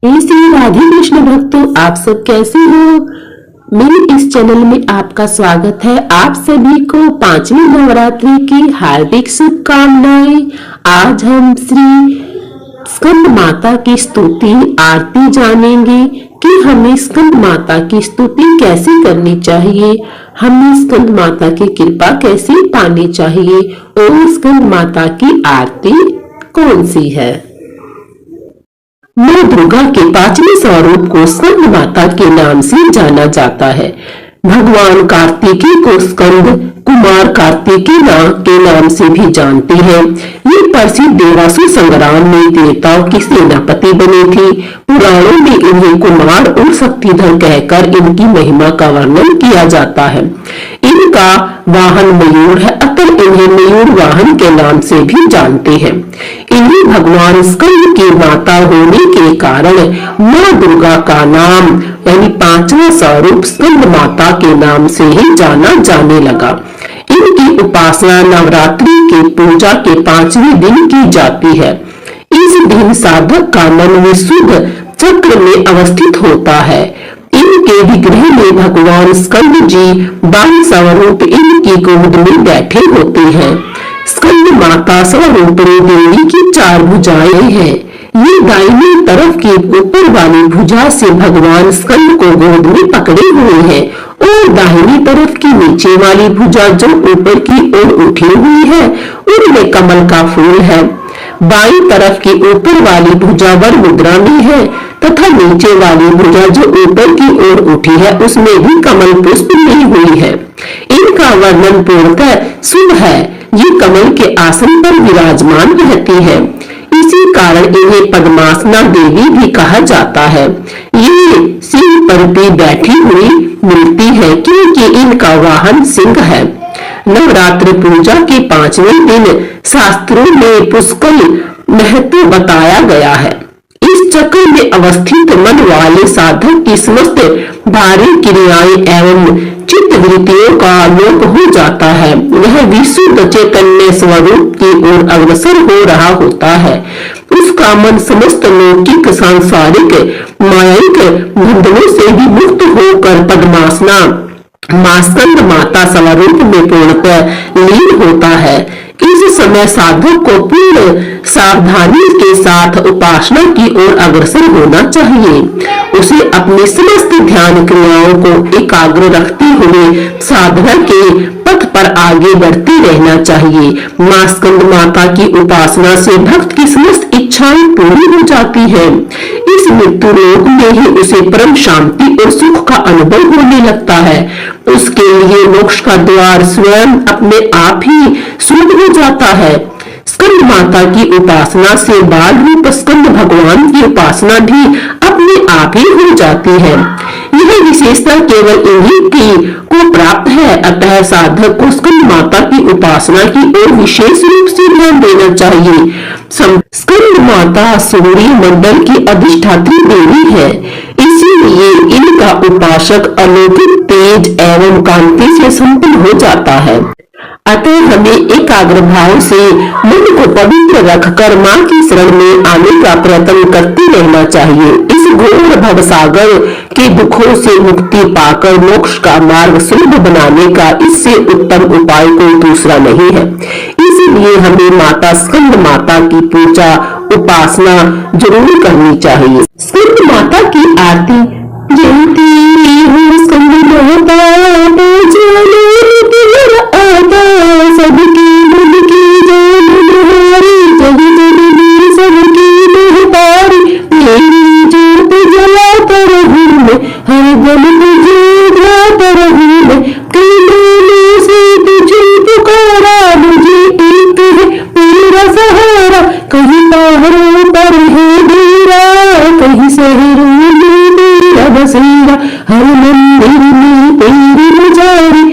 श्री राधे कृष्ण भक्तों, आप सब कैसे हो। मेरे इस चैनल में आपका स्वागत है। आप सभी को पांचवी नवरात्रि की हार्दिक शुभकामनाएं। आज हम श्री स्कंद माता की स्तुति आरती जानेंगे कि हमें स्कंद माता की स्तुति कैसे करनी चाहिए, हमें स्कंद माता की कृपा कैसे पानी चाहिए और स्कंद माता की आरती कौन सी है। माँ दुर्गा के पांचवें स्वरूप को स्कंद माता के नाम से जाना जाता है। भगवान कार्तिकेय को स्कंद कुमार कार्तिकेय के नाम से भी जानते हैं। ये प्रसिद्ध देवासुर संग्राम में देवताओं की सेनापति बनी थी। पुराणों में इन्हें कुमार और शक्तिधर कहकर इनकी महिमा का वर्णन किया जाता है। इनका वाहन मयूर है, अतः इन्हें मयूर वाहन के नाम से भी जानते हैं। इन्हें भगवान स्कंद की माता होने के कारण माँ दुर्गा का नाम यानी पांचवा स्वरूप स्कंद माता के नाम से ही जाना जाने लगा। इनकी उपासना नवरात्रि के पूजा के पांचवें दिन की जाती है। इस दिन साधक का मन विशुद्ध चक्र में अवस्थित होता है। इनके विग्रह में भगवान स्कंद जी 22 स्वरूप इनकी गोद में बैठे होते हैं। स्कंद माता स्वरूपणी देवी की 4 भुजाएं हैं। ये दाहिनी तरफ की ऊपर वाली भुजा से भगवान स्कंद को गोद में पकड़े हुए हैं और दाहिनी तरफ की नीचे वाली भुजा जो ऊपर की ओर उठी हुई है उनमें कमल का फूल है। बाईं तरफ की ऊपर वाली भुजा वर मुद्रा में है तथा नीचे वाली भुजा जो ऊपर की ओर उठी है उसमें भी कमल पुष्प ली हुई है। इनका वर्णन पूर्णतः शुभ है। ये कमल के आसन पर विराजमान रहती है, इसी कारण इन्हें पद्मासना देवी भी कहा जाता है। ये सिंह पर भी बैठी हुई मिलती है क्योंकि इनका वाहन सिंह है। नवरात्र पूजा के 5वें दिन शास्त्रों में पुष्कल महत्व बताया गया है। इस चक्र में अवस्थित मन वाले साधक की समस्त भारी क्रियाएं एवं चित्त वृत्तियों का लोप हो जाता है। वह विशुद्ध चैतन्य स्वरूप की ओर अग्रसर हो रहा होता है। उसका मन समस्त लौकिक सांसारिक मायाइक बंधनों से भी मुक्त होकर पद्मासना स्कंद माता स्वरूप में पूर्णतः लीन होता है। इस समय साधक को पूर्ण सावधानी के साथ उपासना की ओर अग्रसर होना चाहिए। उसे अपनी समस्त ध्यान क्रियाओं को एकाग्र रखते हुए साधना के पथ पर आगे बढ़ते रहना चाहिए। माँ स्कंद माता की उपासना से भक्त की समस्त इच्छाएं पूरी हो जाती है। इस मृत्यु लोक में ही उसे परम शांति और सुख का अनुभव होने लगता है। उसके लिए मोक्ष का द्वार स्वयं अपने आप ही सुलभ हो जाता है। स्कंद माता की उपासना से बाल रूप स्कंद भगवान की उपासना भी अपने आप ही हो जाती है। यह विशेषता केवल इन्हीं को प्राप्त है, अतः साधक को स्कंद माता की उपासना की ओर विशेष रूप से ध्यान देना चाहिए। स्कंद माता सूर्य मंडल की अधिष्ठात्री देवी है, इसीलिए इनका उपासक अलौकिक तेज एवं कांति से संपन्न हो जाता है। अतः हमें एकाग्र भाव से मन को पवित्र रखकर माँ की शरण में आने का प्रयत्न करते रहना चाहिए। इस घोर भवसागर के दुखों से मुक्ति पाकर मोक्ष का मार्ग सुलभ बनाने का इससे उत्तम उपाय कोई दूसरा नहीं है। इसलिए हमें माता स्कंद माता की पूजा उपासना जरूर करनी चाहिए। स्कंद माता की आरती जयती हूँ स्कंद माता सबकी मन की जान तुम्हारी जग जननी सबकी महतारी मेरी ज्योत जलाता रहूं मैं हर गम तुझे गाता रहूं मैं कई महीनों से तुझे पुकारा मुझे एक है मेरा सहारा कहीं पहाड़ों पर है डेरा कहीं शहरों में मेरा बसेरा हर मंदिर में तेरी पुजारी